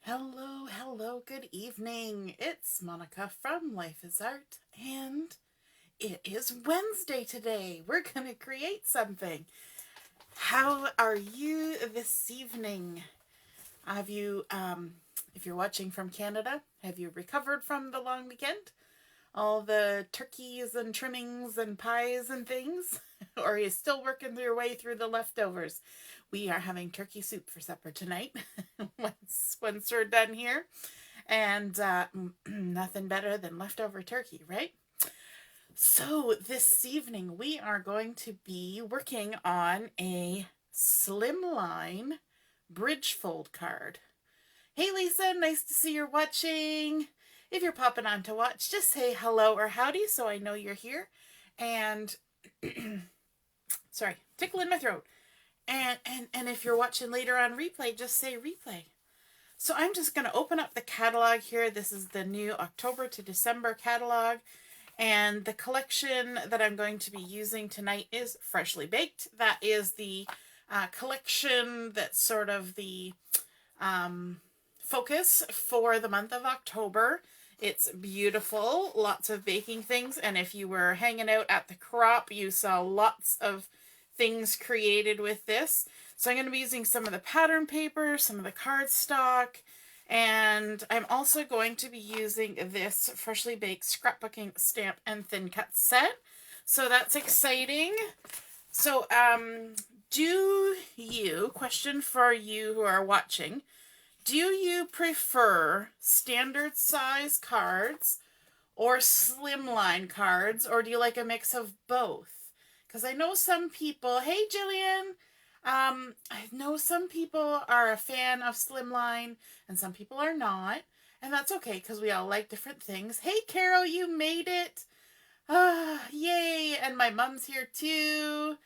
Hello, hello, good evening. It's Monica from Life is Art, and it is Wednesday today. We're going to create something. How are you this evening? Have you, if you're watching from Canada, have you recovered from the long weekend? All the turkeys and trimmings and pies and things? Or are you still working your way through the leftovers? We are having turkey soup for supper tonight once we're done here. And nothing better than leftover turkey, right? So this evening we are going to be working on a Slimline bridge fold card. Hey Lisa, nice to see you're watching. If you're popping on to watch, just say hello or howdy so I know you're here. And sorry, tickle in my throat. And if you're watching later on replay, just say replay. So I'm just going to open up the catalog here. This is the new October to December catalog. And the collection that I'm going to be using tonight is Freshly Baked. That is the collection that's sort of the focus for the month of October. It's beautiful, lots of baking things. And if you were hanging out at the crop, you saw lots of things created with this. So I'm going to be using some of the pattern paper, some of the cardstock, and I'm also going to be using this Freshly Baked Scrapbooking stamp and thin cut set. So that's exciting. So question for you who are watching, do you prefer standard size cards or slimline cards, or do you like a mix of both? Because I know some people, hey Jillian, I know some people are a fan of slimline and some people are not. And that's okay because we all like different things. Hey Carol, you made it. Yay. And my mom's here too.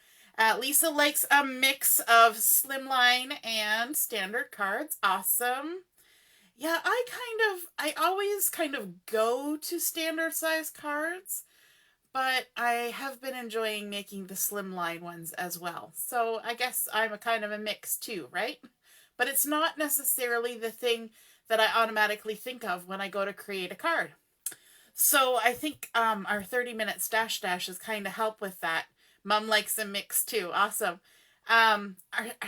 Lisa likes a mix of slimline and standard cards. Awesome. Yeah, I always kind of go to standard size cards. But I have been enjoying making the slimline ones as well. So I guess I'm a kind of a mix too, right? But it's not necessarily the thing that I automatically think of when I go to create a card. So I think our 30-minute stash dash is kind of help with that. Mom likes a mix too. Awesome. Our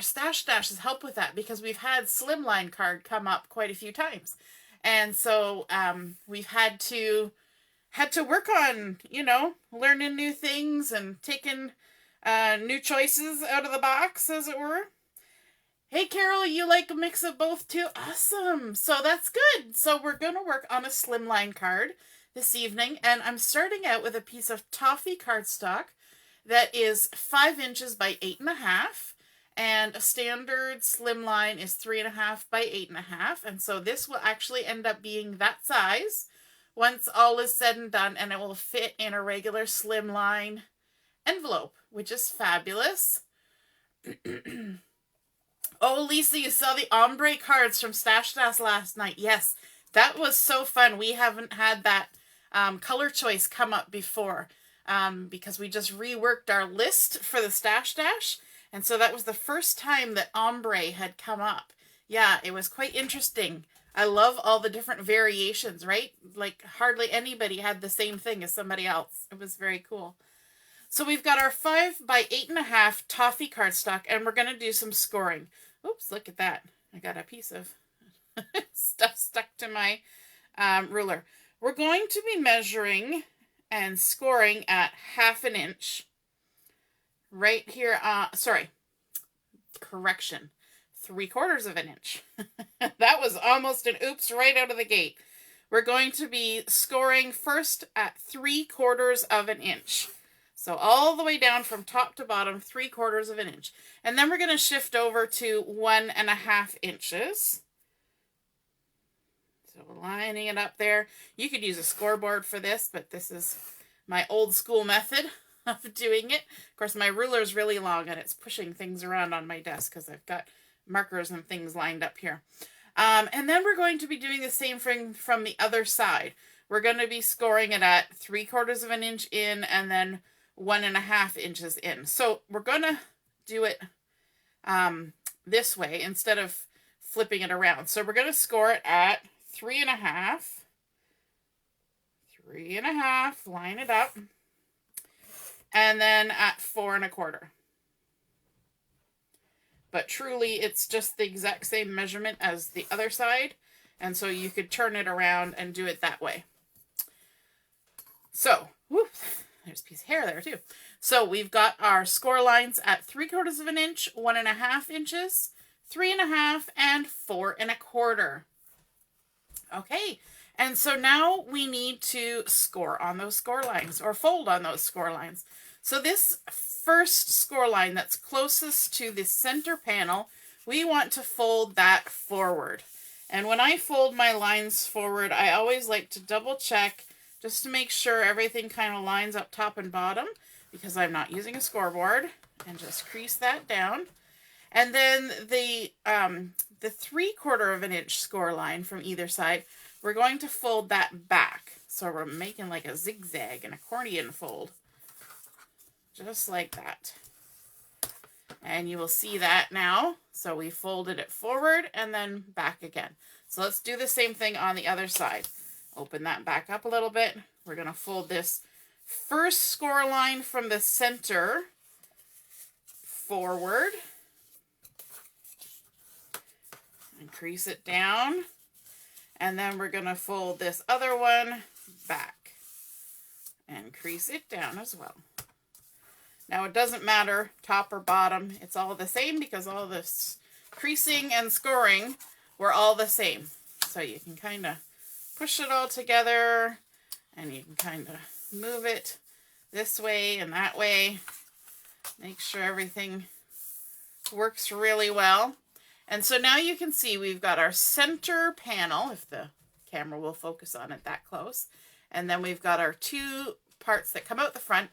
stash dash has helped with that because we've had slimline card come up quite a few times. And so we've had to work on, learning new things and taking new choices out of the box, as it were. Hey, Carol, you like a mix of both too? Awesome. So that's good. So we're going to work on a slimline card this evening, and I'm starting out with a piece of Toffee cardstock that is 5 inches by 8.5, and a standard slimline is 3.5 by 8.5, and so this will actually end up being that size once all is said and done, and it will fit in a regular slimline envelope, which is fabulous. Oh, Lisa, you saw the ombre cards from Stash Dash last night. Yes, that was so fun. We haven't had that color choice come up before because we just reworked our list for the Stash Dash, and so that was the first time that ombre had come up. Yeah, it was quite interesting. I love all the different variations, right? Like hardly anybody had the same thing as somebody else. It was very cool. So we've got our 5 by 8.5 Toffee cardstock, and we're going to do some scoring. Oops, look at that. I got a piece of stuff stuck to my ruler. We're going to be measuring and scoring at 1/2 inch. Right here, correction. 3/4 inch. That was almost an oops right out of the gate. We're going to be scoring first at 3/4 inch. So all the way down from top to bottom, 3/4 inch. And then we're going to shift over to 1.5 inches. So lining it up there. You could use a scoreboard for this, but this is my old school method of doing it. Of course, my ruler is really long and it's pushing things around on my desk because I've got markers and things lined up here. And then we're going to be doing the same thing from the other side. We're going to be scoring it at 3/4 inch in and then 1.5 inches in. So we're going to do it this way instead of flipping it around. So we're going to score it at 3.5. 3.5, line it up. And then at 4.25. But truly, it's just the exact same measurement as the other side. And so you could turn it around and do it that way. So, whoops, there's a piece of hair there too. So we've got our score lines at 3/4 of an inch, 1.5 inches, 3.5, and 4.25. Okay, and so now we need to score on those score lines, or fold on those score lines. So this first score line that's closest to the center panel, we want to fold that forward. And when I fold my lines forward, I always like to double check just to make sure everything kind of lines up top and bottom, because I'm not using a scoreboard, and just crease that down. And then the 3/4 of an inch score line from either side, we're going to fold that back. So we're making like a zigzag, an accordion fold. Just like that. And you will see that now. So we folded it forward and then back again. So let's do the same thing on the other side. Open that back up a little bit. We're going to fold this first score line from the center forward. And crease it down. And then we're going to fold this other one back. And crease it down as well. Now it doesn't matter top or bottom. It's all the same because all this creasing and scoring were all the same. So you can kind of push it all together and you can kind of move it this way and that way. Make sure everything works really well. And so now you can see we've got our center panel, if the camera will focus on it that close. And then we've got our two parts that come out the front,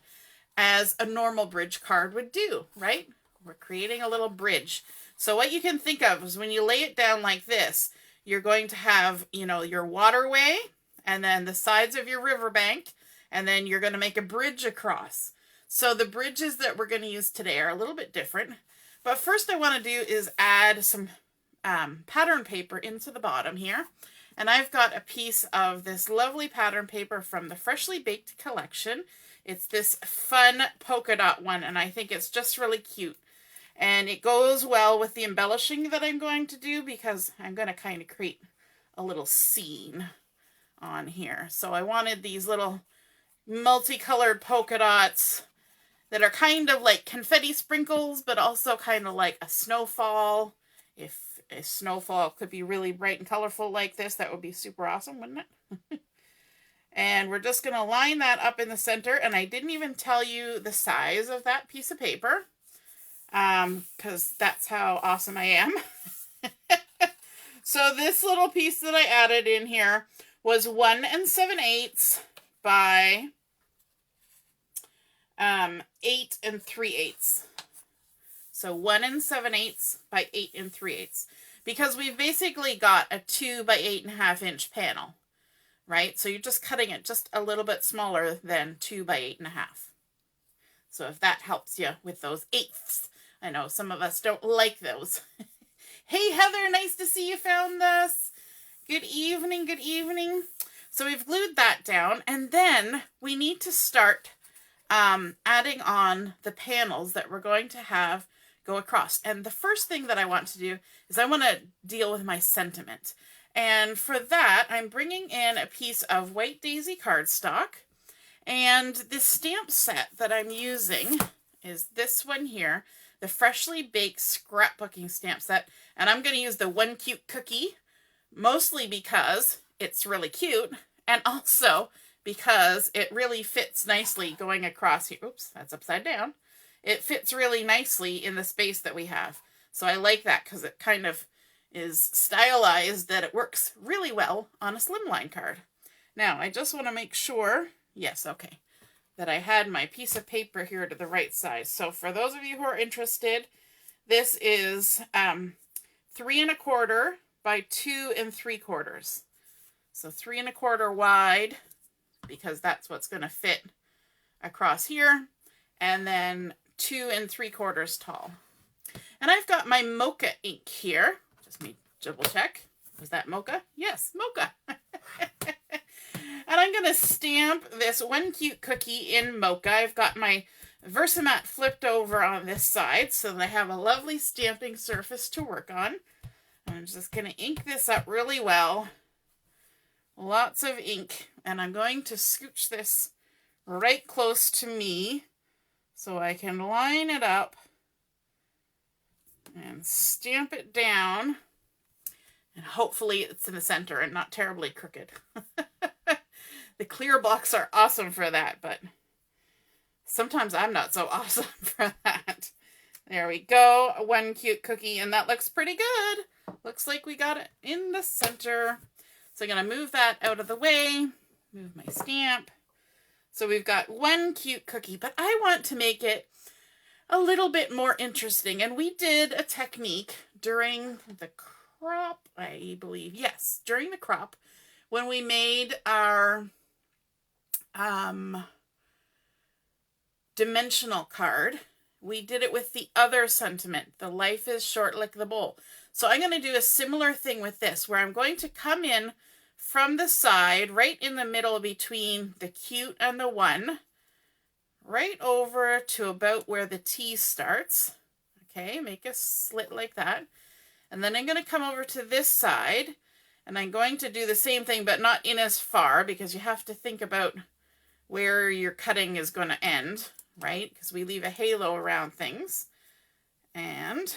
as a normal bridge card would do, right? We're creating a little bridge. So what you can think of is when you lay it down like this, you're going to have, you know, your waterway and then the sides of your riverbank, and then you're going to make a bridge across. So the bridges that we're going to use today are a little bit different. But first I want to do is add some pattern paper into the bottom here. And I've got a piece of this lovely pattern paper from the Freshly Baked collection. It's this fun polka dot one, and I think it's just really cute. And it goes well with the embellishing that I'm going to do, because I'm going to kind of create a little scene on here. So I wanted these little multicolored polka dots that are kind of like confetti sprinkles, but also kind of like a snowfall. If a snowfall could be really bright and colorful like this, that would be super awesome, wouldn't it? And we're just going to line that up in the center. And I didn't even tell you the size of that piece of paper, because that's how awesome I am. So this little piece that I added in here was 1 7/8 by 8 3/8. So 1 7/8 by 8 3/8. Because we've basically got a 2 by 8.5 inch panel. Right? So you're just cutting it just a little bit smaller than 2 by 8.5. So if that helps you with those eighths. I know some of us don't like those. Hey Heather, nice to see you found this. Good evening, good evening. So we've glued that down, and then we need to start adding on the panels that we're going to have go across. And the first thing that I want to do is I want to deal with my sentiment. And for that, I'm bringing in a piece of white daisy cardstock. And the stamp set that I'm using is this one here, the Freshly Baked Scrapbooking stamp set. And I'm going to use the One Cute Cookie, mostly because it's really cute, and also because it really fits nicely going across here. Oops, that's upside down. It fits really nicely in the space that we have. So I like that because it kind of is stylized that it works really well on a Slimline card. Now, I just want to make sure, yes, okay, that I had my piece of paper here to the right size. So for those of you who are interested, this is 3.25 by 2 3/4. So 3.25 wide, because that's what's going to fit across here, and then 2 3/4 tall. And I've got my Mocha ink here. Just me Double check. Was that Mocha? Yes, Mocha. And I'm going to stamp this one cute cookie in Mocha. I've got my Versamat flipped over on this side so that I have a lovely stamping surface to work on. I'm just going to ink this up really well. Lots of ink. And I'm going to scooch this right close to me so I can line it up and stamp it down. And hopefully it's in the center and not terribly crooked. The clear blocks are awesome for that, but sometimes I'm not so awesome for that. There we go. One cute cookie, and that looks pretty good. Looks like we got it in the center. So I'm going to move that out of the way. Move my stamp. So we've got one cute cookie, but I want to make it a little bit more interesting. And we did a technique during the crop, I believe. Yes, during the crop, when we made our dimensional card. We did it with the other sentiment, the life is short like the bowl. So I'm going to do a similar thing with this, where I'm going to come in from the side, right in the middle between the cute and the one, right over to about where the T starts. Okay, make a slit like that. And then I'm going to come over to this side, and I'm going to do the same thing, but not in as far, because you have to think about where your cutting is going to end, right? Because we leave a halo around things. And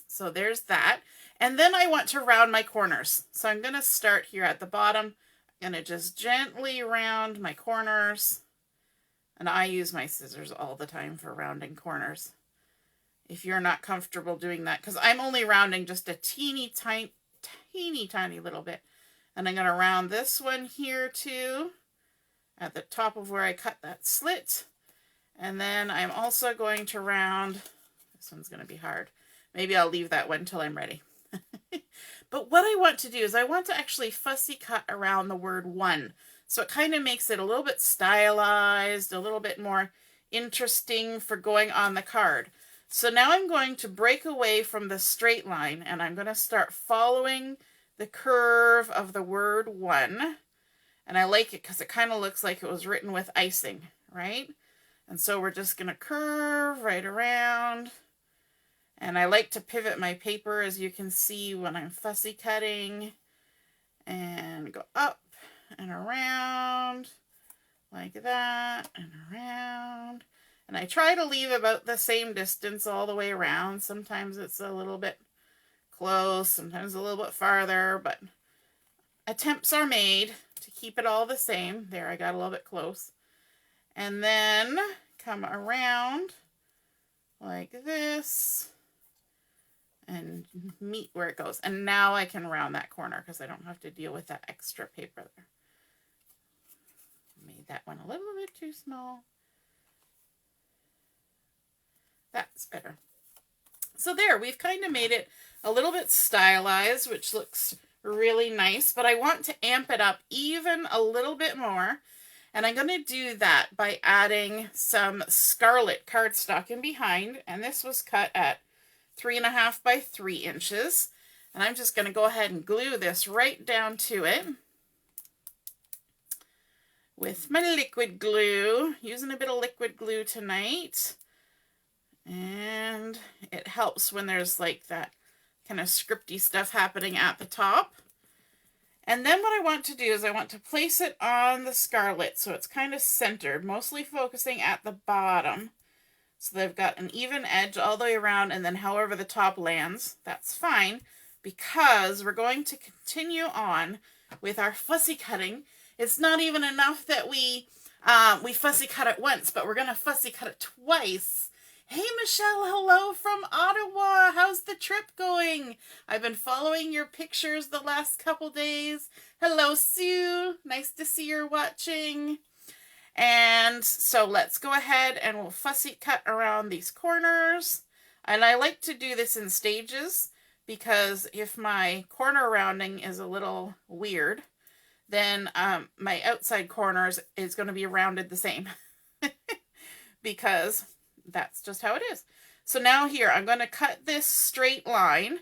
so there's that. And then I want to round my corners. So I'm going to start here at the bottom. I'm going to just gently round my corners. And I use my scissors all the time for rounding corners. If you're not comfortable doing that, because I'm only rounding just a teeny tiny little bit. And I'm going to round this one here too, at the top of where I cut that slit. And then I'm also going to round, this one's going to be hard. Maybe I'll leave that one till I'm ready. But what I want to do is I want to actually fussy cut around the word one. So it kind of makes it a little bit stylized, a little bit more interesting for going on the card. So now I'm going to break away from the straight line, and I'm going to start following the curve of the word one. And I like it because it kind of looks like it was written with icing, right? And so we're just going to curve right around. And I like to pivot my paper, as you can see, when I'm fussy cutting. And go up and around like that and around. And I try to leave about the same distance all the way around. Sometimes it's a little bit close, sometimes a little bit farther, but attempts are made to keep it all the same. There, I got a little bit close. And then come around like this and meet where it goes. And now I can round that corner because I don't have to deal with that extra paper there. Made that one a little bit too small. That's better. So there, we've kind of made it a little bit stylized, which looks really nice, but I want to amp it up even a little bit more. And I'm going to do that by adding some Scarlet cardstock in behind. And this was cut at 3.5 by 3 inches. And I'm just going to go ahead and glue this right down to it with my liquid glue. Using a bit of liquid glue tonight. And it helps when there's like that kind of scripty stuff happening at the top. And then what I want to do is I want to place it on the Scarlet so it's kind of centered, mostly focusing at the bottom. So they've got an even edge all the way around, and then however the top lands, that's fine, because we're going to continue on with our fussy cutting. It's not even enough that we fussy cut it once, but we're going to fussy cut it twice. Hey, Michelle, hello from Ottawa. How's the trip going? I've been following your pictures the last couple days. Hello, Sue. Nice to see you're watching. And so let's go ahead and we'll fussy cut around these corners. And I like to do this in stages because if my corner rounding is a little weird, then my outside corners is going to be rounded the same because that's just how it is. So now here, I'm going to cut this straight line,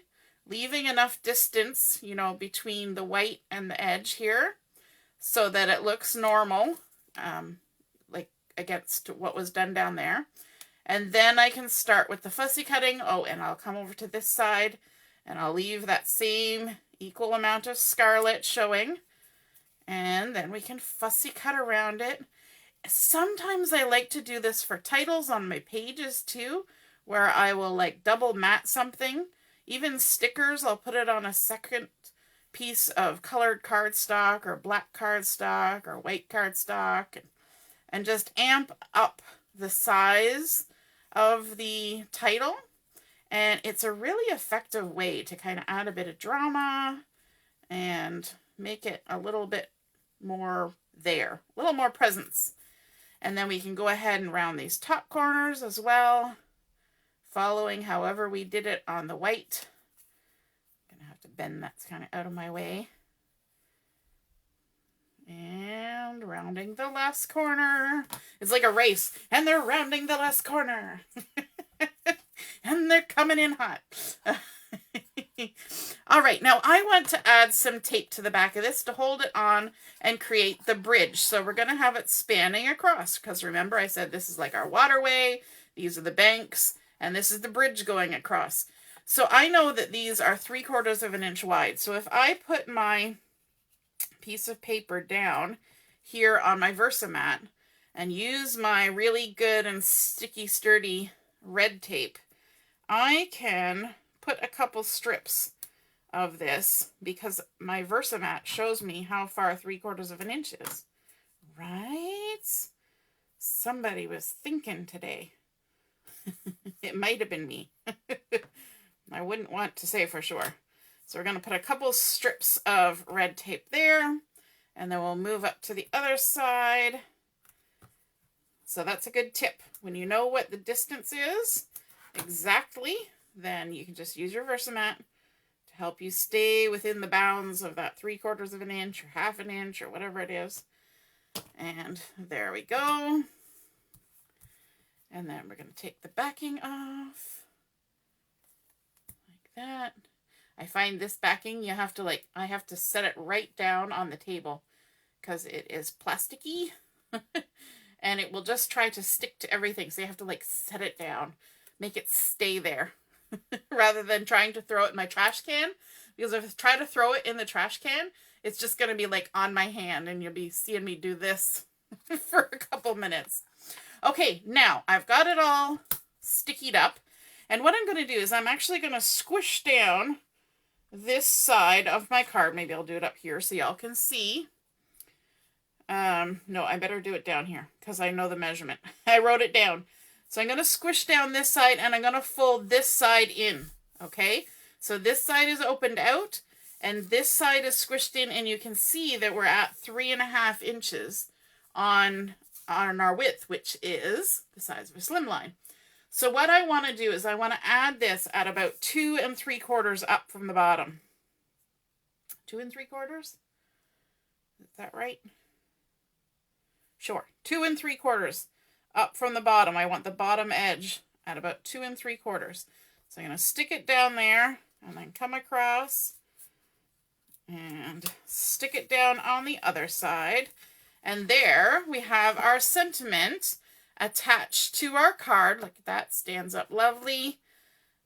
leaving enough distance, you know, between the white and the edge here, so that it looks normal, like against what was done down there. And then I can start with the fussy cutting. Oh, and I'll come over to this side, and I'll leave that same equal amount of scarlet showing. And then we can fussy cut around it. Sometimes I like to do this for titles on my pages too, where I will like double mat something. Even stickers, I'll put it on a second piece of colored cardstock or black cardstock or white cardstock, and just amp up the size of the title. And it's a really effective way to kind of add a bit of drama and make it a little bit more there, a little more presence. And then we can go ahead and round these top corners as well, following however we did it on the white. I'm going to have to bend that's kind of out of my way. And rounding the last corner. It's like a race, and they're rounding the last corner. And they're coming in hot. All right, now I want to add some tape to the back of this to hold it on and create the bridge. So we're going to have it spanning across, because remember I said this is like our waterway, these are the banks, and this is the bridge going across. So I know that these are 3/4 of an inch wide. So if I put my piece of paper down here on my Versamat and use my really good and sticky, sturdy red tape, I can put a couple strips of this, because my Versamat shows me how far 3/4 of an inch is. Right? Somebody was thinking today. It might have been me. I wouldn't want to say for sure. So we're going to put a couple strips of red tape there, and then we'll move up to the other side. So that's a good tip. When you know what the distance is exactly, then you can just use your Versamat to help you stay within the bounds of that 3/4 of an inch or 1/2 an inch or whatever it is. And there we go. And then we're going to take the backing off like that. I find this backing, you have to I have to set it right down on the table because it is plasticky and it will just try to stick to everything. So you have to set it down, make it stay there rather than trying to throw it in my trash can, because if I try to throw it in the trash can, it's just going to be on my hand and you'll be seeing me do this for a couple minutes. Okay, now I've got it all stickied up, and what I'm going to do is I'm actually going to squish down this side of my card. Maybe I'll do it up here so y'all can see. No, I better do it down here because I know the measurement. I wrote it down. So I'm going to squish down this side, and I'm going to fold this side in. Okay, so this side is opened out and this side is squished in, and you can see that we're at 3.5 inches on our width, which is the size of a slimline. So what I want to do is I want to add this at about 2 3/4 up from the bottom. 2 3/4? Is that right? Sure. 2 3/4 up from the bottom. I want the bottom edge at about 2 3/4. So I'm going to stick it down there and then come across and stick it down on the other side. And there we have our sentiment attached to our card. Look at that, stands up lovely.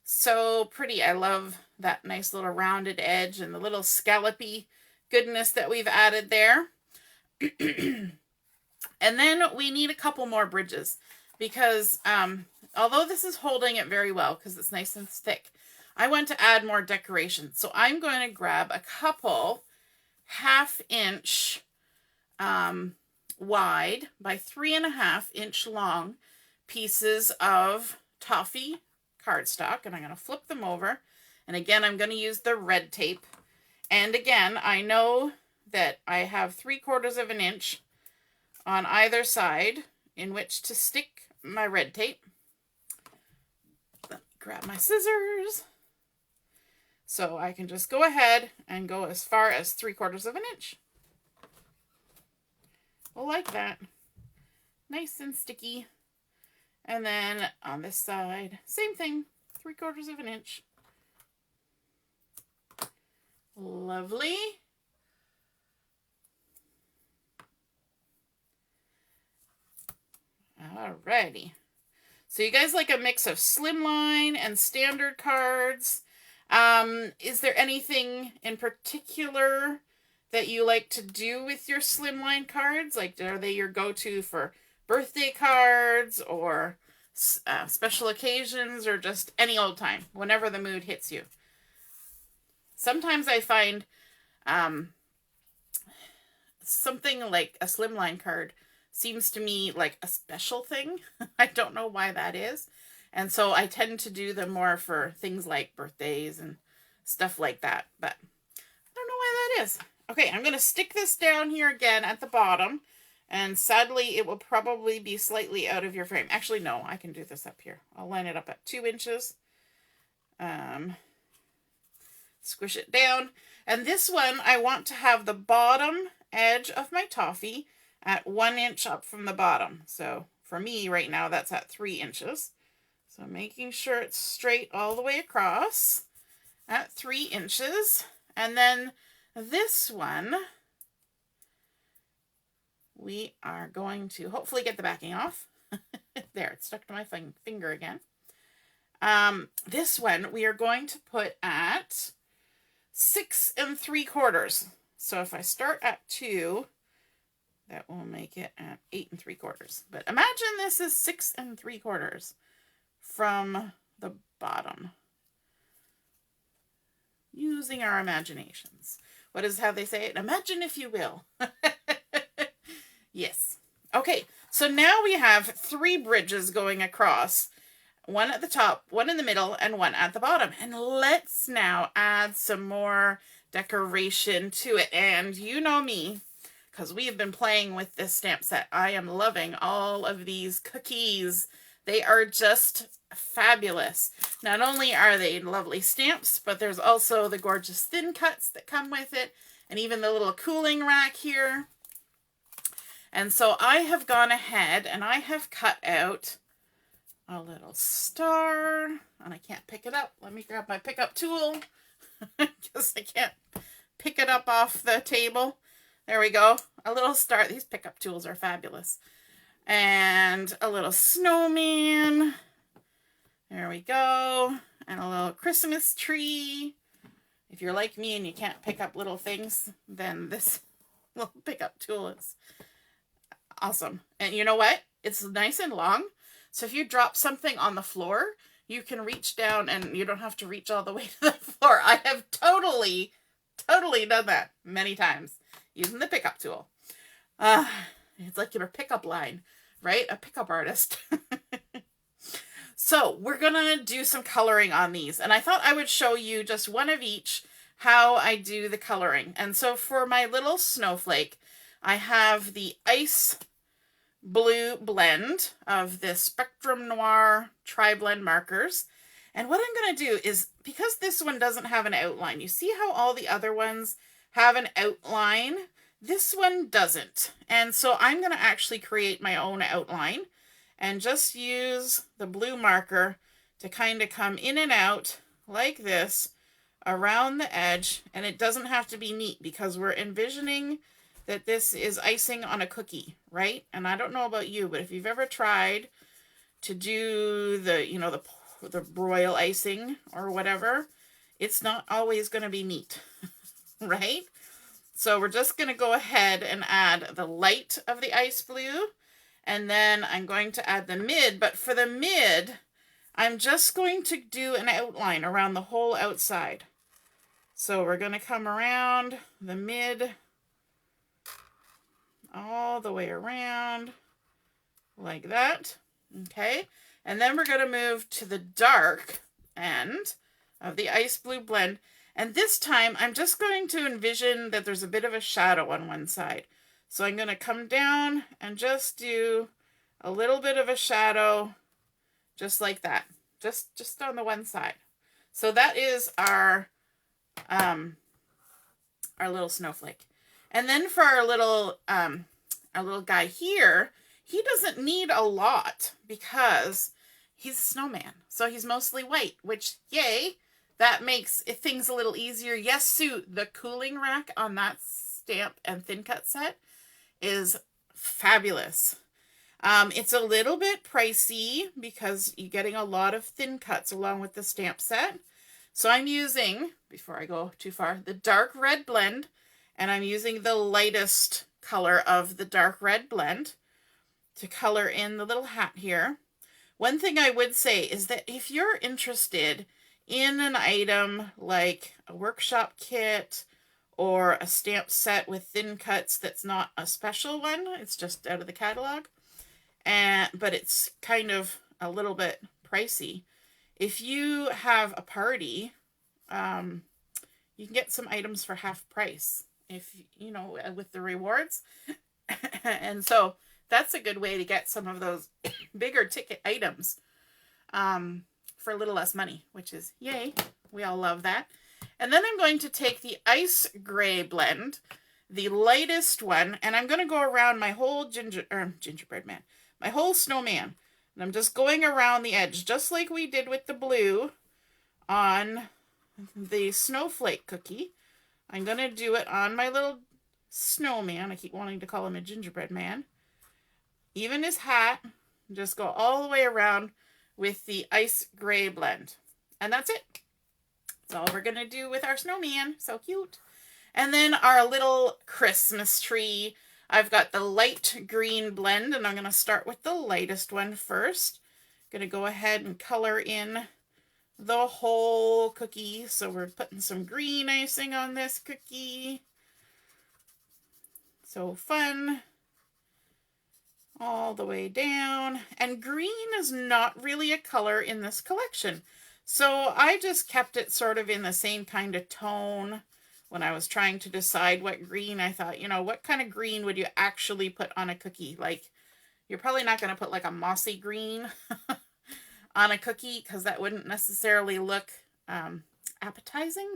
So pretty. I love that nice little rounded edge and the little scallopy goodness that we've added there. And then we need a couple more bridges because although this is holding it very well because it's nice and thick, I want to add more decoration. So I'm going to grab a couple 1/2 inch wide by 3.5 inch long pieces of Toffee cardstock, and I'm going to flip them over. And again, I'm going to use the red tape. And again, I know that I have 3/4 of an inch on either side in which to stick my red tape. Let me grab my scissors. So I can just go ahead and go as far as 3/4 of an inch. Like that. Nice and sticky. And then on this side, same thing, 3/4 of an inch. Lovely. Alrighty. So you guys like a mix of slimline and standard cards. Is there anything in particular that you like to do with your slimline cards? Like, are they your go-to for birthday cards or special occasions, or just any old time, whenever the mood hits you? Sometimes I find something like a slimline card seems to me like a special thing. I don't know why that is. And so I tend to do them more for things like birthdays and stuff like that. But I don't know why that is. Okay, I'm going to stick this down here again at the bottom. And sadly, it will probably be slightly out of your frame. Actually, no, I can do this up here. I'll line it up at 2 inches. Squish it down. And this one, I want to have the bottom edge of my toffee at 1 inch up from the bottom. So for me right now, that's at 3 inches. So making sure it's straight all the way across at 3 inches. And then this one, we are going to hopefully get the backing off. There, it's stuck to my finger again. This one we are going to put at 6 3/4. So if I start at 2, that will make it at 8 3/4. But imagine this is 6 3/4 from the bottom. Using our imaginations. What is how they say it? Imagine if you will. Yes. Okay, so now we have 3 bridges going across. One at the top, one in the middle, and one at the bottom. And let's now add some more decoration to it. And you know me, because we have been playing with this stamp set. I am loving all of these cookies. They are just fabulous. Not only are they lovely stamps, but there's also the gorgeous thin cuts that come with it, and even the little cooling rack here. And so I have gone ahead and I have cut out a little star, and I can't pick it up. Let me grab my pickup tool because I can't pick it up off the table. There we go. A little star. These pickup tools are fabulous. And a little snowman. There we go. And a little Christmas tree. If you're like me and you can't pick up little things, then this little pickup tool is awesome. And you know what? It's nice and long. So if you drop something on the floor, you can reach down and you don't have to reach all the way to the floor. I have totally done that many times using the pickup tool. It's like your pickup line, right? A pickup artist. So we're going to do some coloring on these. And I thought I would show you just one of each, how I do the coloring. And so for my little snowflake, I have the ice blue blend of the Spectrum Noir tri-blend markers. And what I'm going to do is, because this one doesn't have an outline, you see how all the other ones have an outline? This one doesn't. And so I'm going to actually create my own outline and just use the blue marker to kind of come in and out like this around the edge. And it doesn't have to be neat because we're envisioning that this is icing on a cookie, right? And I don't know about you, but if you've ever tried to do the, you know, the royal icing or whatever, it's not always going to be neat, right? So we're just going to go ahead and add the light of the ice blue, and then I'm going to add the mid, but for the mid, I'm just going to do an outline around the whole outside. So we're going to come around the mid all the way around like that. Okay. And then we're going to move to the dark end of the ice blue blend. And this time I'm just going to envision that there's a bit of a shadow on one side. So I'm going to come down and just do a little bit of a shadow just like that. Just on the one side. So that is our little snowflake. And then for our little guy here, He doesn't need a lot because he's a snowman. So he's mostly white, which, yay, that makes things a little easier. Yes, Sue, the cooling rack on that stamp and thin cut set is fabulous. It's a little bit pricey because you're getting a lot of thin cuts along with the stamp set. So I'm using, before I go too far, the dark red blend, and I'm using the lightest color of the dark red blend to color in the little hat here. One thing I would say is that if you're interested in an item like a workshop kit or a stamp set with thin cuts that's not a special one, it's just out of the catalog, but it's kind of a little bit pricey. If you have a party, you can get some items for half price, if you know, with the rewards. And so that's a good way to get some of those bigger ticket items for a little less money, which is yay. We all love that. And then I'm going to take the ice gray blend, the lightest one, and I'm going to go around my whole gingerbread man, my whole snowman. And I'm just going around the edge, just like we did with the blue on the snowflake cookie. I'm going to do it on my little snowman. I keep wanting to call him a gingerbread man. Even his hat, just go all the way around with the ice gray blend. And that's it. That's all we're going to do with our snowman. So cute. And then our little Christmas tree. I've got the light green blend, and I'm going to start with the lightest one first. I'm going to go ahead and color in the whole cookie. So we're putting some green icing on this cookie. So fun. All the way down. And green is not really a color in this collection. So I just kept it sort of in the same kind of tone. When I was trying to decide what green, I thought, you know, what kind of green would you actually put on a cookie? Like, you're probably not going to put like a mossy green on a cookie because that wouldn't necessarily look appetizing.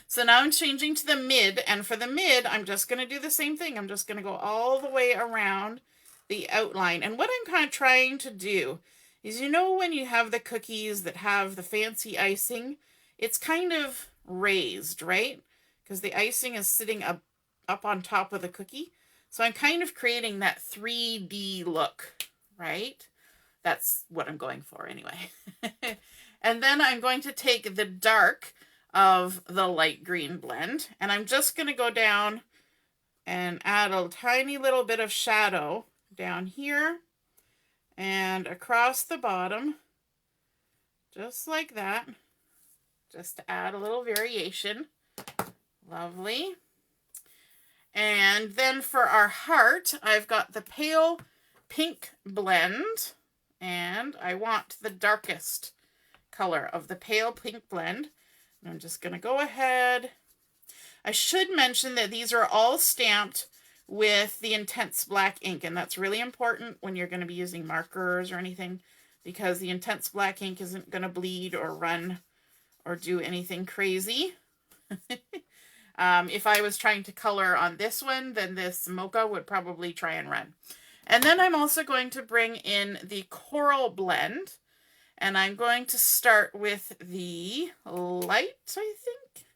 So now I'm changing to the mid, and for the mid, I'm just going to do the same thing. I'm just going to go all the way around the outline. And what I'm kind of trying to do is, you know, when you have the cookies that have the fancy icing, it's kind of raised, right? Because the icing is sitting up on top of the cookie. So I'm kind of creating that 3D look, right? That's what I'm going for anyway. And then I'm going to take the dark of the light green blend, and I'm just going to go down and add a tiny little bit of shadow down here and across the bottom, just like that, just to add a little variation. Lovely. And then for our heart, I've got the pale pink blend, and I want the darkest color of the pale pink blend. And I'm just going to go ahead. I should mention that these are all stamped with the intense black ink, and that's really important when you're going to be using markers or anything, because the intense black ink isn't going to bleed or run or do anything crazy. If I was trying to color on this one, then this Mocha would probably try and run. And then I'm also going to bring in the coral blend, and I'm going to start with the light, I think.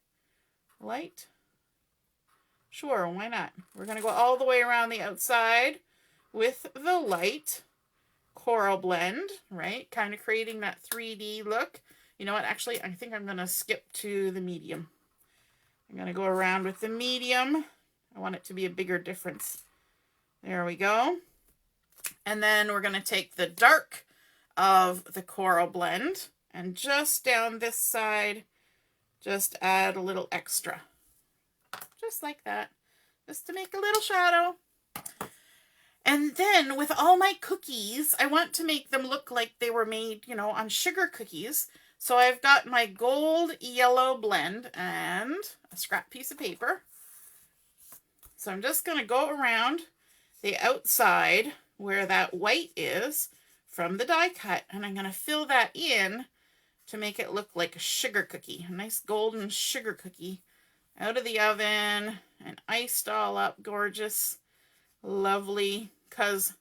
Light. Sure, why not? We're going to go all the way around the outside with the light coral blend, right? Kind of creating that 3D look. You know what? Actually, I think I'm going to skip to the medium. I'm going to go around with the medium. I want it to be a bigger difference. There we go. And then we're going to take the dark of the coral blend and just down this side, just add a little extra. Just like that. Just to make a little shadow. And then with all my cookies, I want to make them look like they were made, you know, on sugar cookies. So I've got my gold yellow blend and a scrap piece of paper. So I'm just going to go around the outside where that white is from the die cut, and I'm going to fill that in to make it look like a sugar cookie, a nice golden sugar cookie out of the oven and iced all up, gorgeous, lovely, because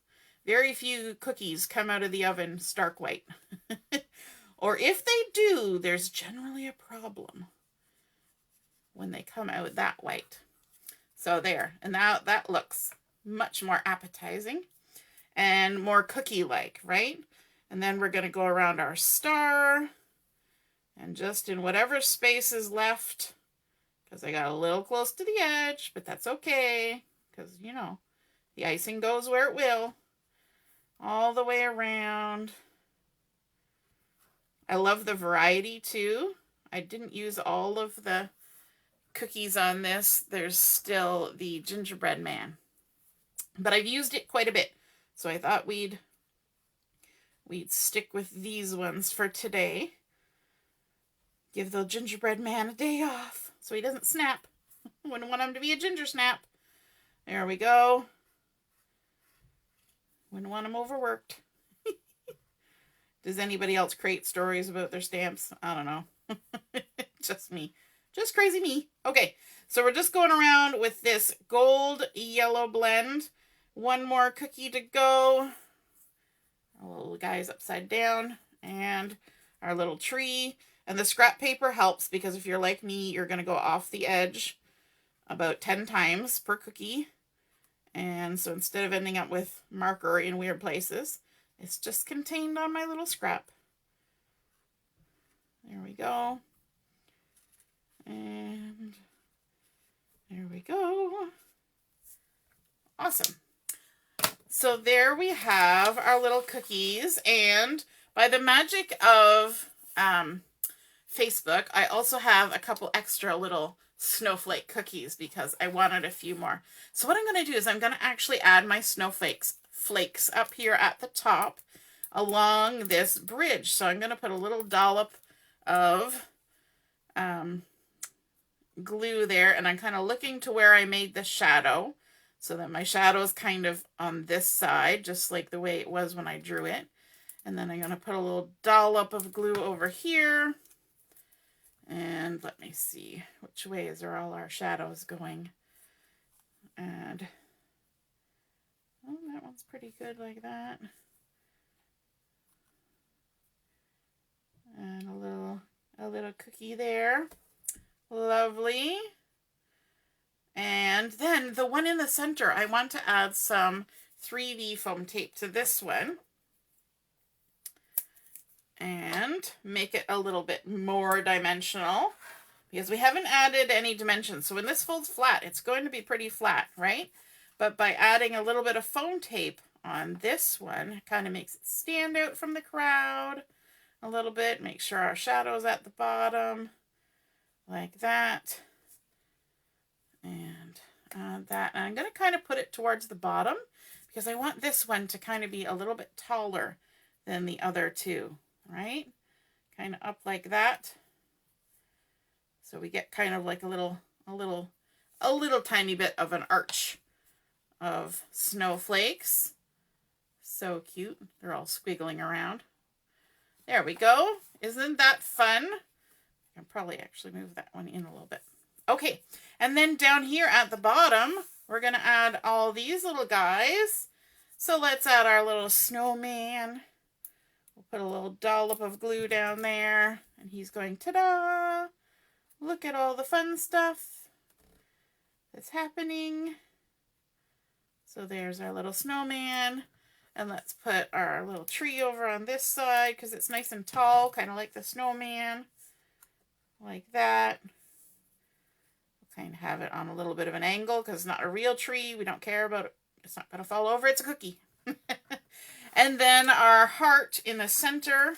Very few cookies come out of the oven stark white. Or if they do, there's generally a problem when they come out that white. So there, and now that looks much more appetizing and more cookie-like, right? And then we're going to go around our star, and just in whatever space is left, because I got a little close to the edge, but that's okay, because, you know, the icing goes where it will, all the way around. I love the variety, too. I didn't use all of the cookies on this. There's still the gingerbread man, but I've used it quite a bit, so I thought we'd stick with these ones for today. Give the gingerbread man a day off so he doesn't snap. Wouldn't want him to be a ginger snap. There we go. Wouldn't want him overworked. Does anybody else create stories about their stamps? I don't know. Just me. Just crazy me. Okay, so we're just going around with this gold yellow blend. One more cookie to go. Our little guy's upside down. And our little tree. And the scrap paper helps because if you're like me, you're going to go off the edge about 10 times per cookie. And so instead of ending up with marker in weird places, it's just contained on my little scrap. There we go. And there we go. Awesome. So there we have our little cookies. And by the magic of Facebook, I also have a couple extra little snowflake cookies because I wanted a few more. So what I'm going to do is I'm going to actually add my snowflakes up here at the top along this bridge. So I'm going to put a little dollop of glue there, and I'm kind of looking to where I made the shadow so that my shadow is kind of on this side, just like the way it was when I drew it. And then I'm going to put a little dollop of glue over here. And let me see, which ways are all our shadows going? And oh, that one's pretty good like that. And a little cookie there. Lovely. And then the one in the center, I want to add some 3D foam tape to this one. And make it a little bit more dimensional because we haven't added any dimensions. So when this folds flat, it's going to be pretty flat, right? But by adding a little bit of foam tape on this one, it kind of makes it stand out from the crowd a little bit. Make sure our shadow's at the bottom like that. And that. And I'm going to kind of put it towards the bottom because I want this one to kind of be a little bit taller than the other two. Right? Kind of up like that. So we get kind of like a little tiny bit of an arch of snowflakes. So cute. They're all squiggling around. There we go. Isn't that fun? I can probably actually move that one in a little bit. Okay. And then down here at the bottom, we're going to add all these little guys. So let's add our little snowman. We'll put a little dollop of glue down there, and he's going, ta-da! Look at all the fun stuff that's happening. So there's our little snowman, and let's put our little tree over on this side because it's nice and tall, kind of like the snowman, like that. We'll kind of have it on a little bit of an angle because it's not a real tree. We don't care about it. It's not going to fall over. It's a cookie. And then our heart in the center,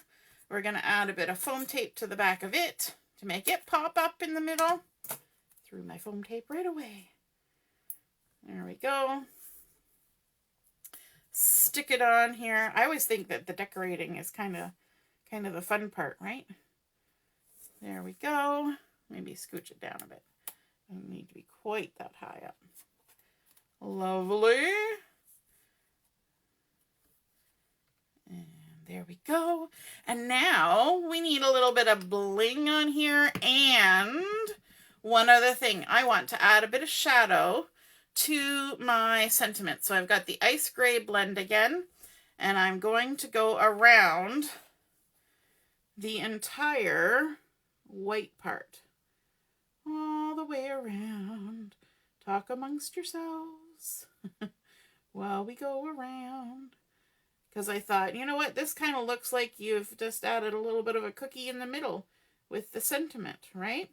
we're going to add a bit of foam tape to the back of it to make it pop up in the middle. Threw my foam tape right away. There we go. Stick it on here. I always think that the decorating is kind of the fun part, right? There we go. Maybe scooch it down a bit. Doesn't need to be quite that high up. Lovely. And there we go. And now we need a little bit of bling on here. And one other thing, I want to add a bit of shadow to my sentiment. So I've got the ice gray blend again. And I'm going to go around the entire white part. All the way around. Talk amongst yourselves while we go around. Because I thought, you know what, this kind of looks like you've just added a little bit of a cookie in the middle with the sentiment, right?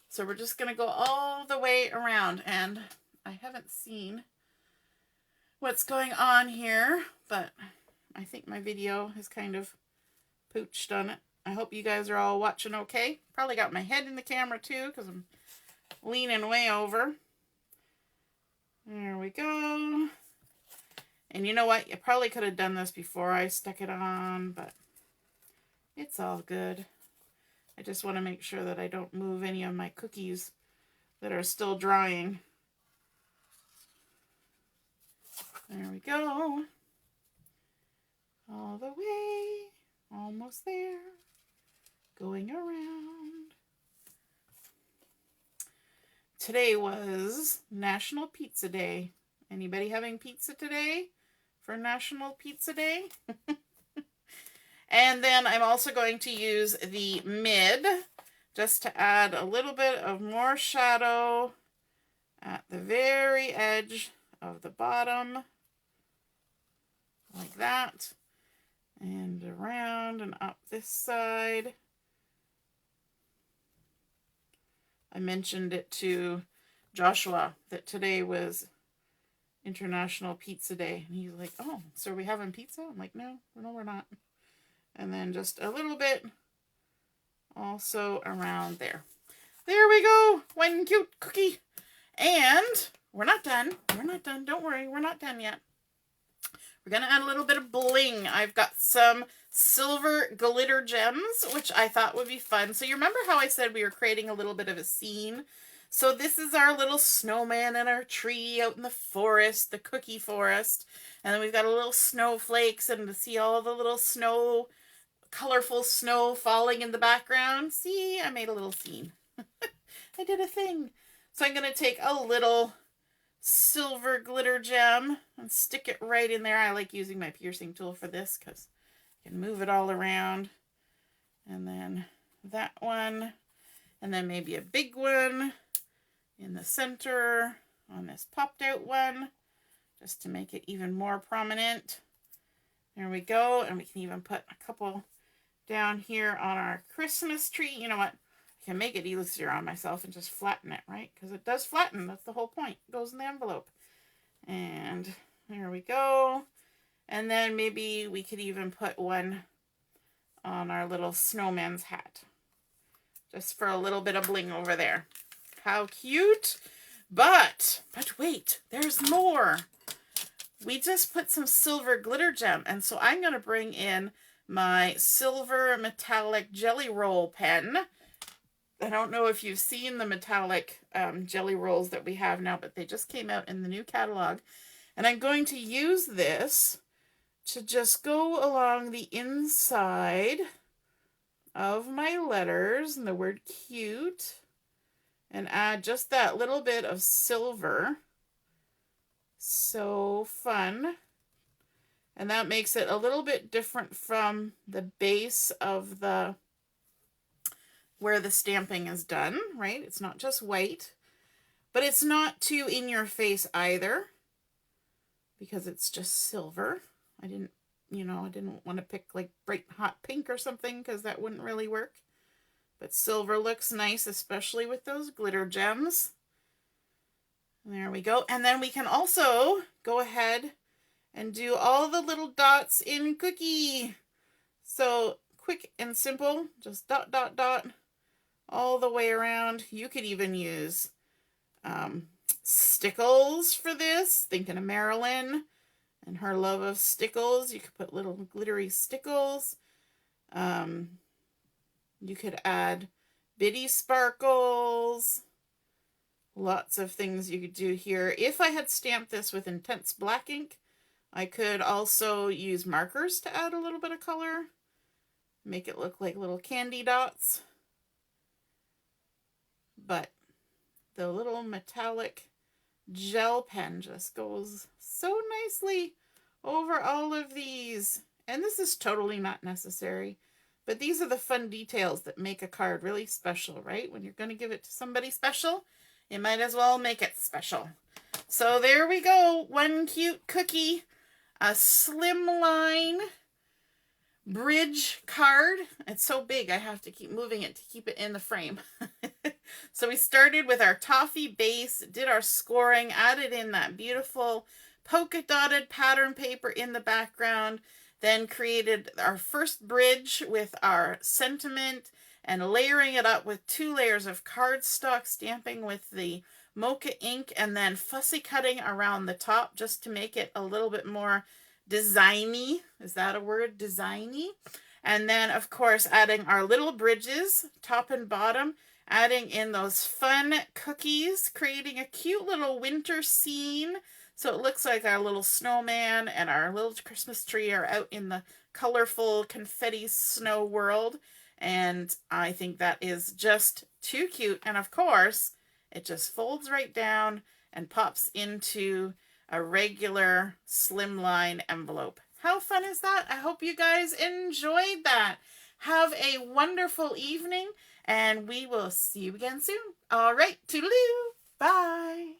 So we're just going to go all the way around. And I haven't seen what's going on here, but I think my video has kind of pooched on it. I hope you guys are all watching okay. Probably got my head in the camera too because I'm leaning way over. There we go. And you know what? You probably could have done this before I stuck it on, but it's all good. I just want to make sure that I don't move any of my cookies that are still drying. There we go. All the way. Almost there. Going around. Today was National Pizza Day. Anybody having pizza today for National Pizza Day? And then I'm also going to use the mid just to add a little bit of more shadow at the very edge of the bottom. Like that. And around and up this side. I mentioned it to Joshua that today was International Pizza Day. And he's like, oh, so are we having pizza? I'm like, no, we're not. And then just a little bit also around there. There we go. One cute cookie. And we're not done. We're not done. Don't worry. We're not done yet. We're going to add a little bit of bling. I've got some silver glitter gems, which I thought would be fun. So you remember how I said we were creating a little bit of a scene? So this is our little snowman and our tree out in the forest, the cookie forest. And then we've got a little snowflakes and to see all the little snow, colorful snow falling in the background. See, I made a little scene. I did a thing. So I'm going to take a little silver glitter gem and stick it right in there. I like using my piercing tool for this because I can move it all around. And then that one. And then maybe a big one in the center on this popped out one, just to make it even more prominent. There we go. And we can even put a couple down here on our Christmas tree. You know what? I can make it easier on myself and just flatten it, right? Because it does flatten. That's the whole point. It goes in the envelope. And there we go. And then maybe we could even put one on our little snowman's hat. Just for a little bit of bling over there. How cute. But wait, there's more. We just put some silver glitter gem. And so I'm going to bring in my silver metallic jelly roll pen. I don't know if you've seen the metallic jelly rolls that we have now, but they just came out in the new catalog. And I'm going to use this to just go along the inside of my letters and the word cute and add just that little bit of silver. So fun. And that makes it a little bit different from the base of the where the stamping is done, right? It's not just white, but it's not too in your face either because it's just silver. I didn't want to pick like bright hot pink or something because that wouldn't really work. But silver looks nice, especially with those glitter gems. There we go. And then we can also go ahead and do all the little dots in cookie. So quick and simple, just dot, dot, dot all the way around. You could even use stickles for this. Thinking of Marilyn and her love of stickles. You could put little glittery stickles. You could add bitty sparkles. Lots of things you could do here. If I had stamped this with intense black ink, I could also use markers to add a little bit of color. Make it look like little candy dots. But the little metallic gel pen just goes so nicely over all of these. And this is totally not necessary. But these are the fun details that make a card really special, right? When you're going to give it to somebody special, you might as well make it special. So there we go. One cute cookie. A Slimline bridge card. It's so big I have to keep moving it to keep it in the frame. So we started with our Toffee base, did our scoring, added in that beautiful polka dotted pattern paper in the background, then created our first bridge with our sentiment and layering it up with 2 layers of cardstock, stamping with the Mocha ink, and then fussy cutting around the top just to make it a little bit more designy. Is that a word? Designy. And then, of course, adding our little bridges, top and bottom, adding in those fun cookies, creating a cute little winter scene. So it looks like our little snowman and our little Christmas tree are out in the colorful confetti snow world. And I think that is just too cute. And of course, it just folds right down and pops into a regular Slimline envelope. How fun is that? I hope you guys enjoyed that. Have a wonderful evening, and we will see you again soon. All right, toodaloo. Bye.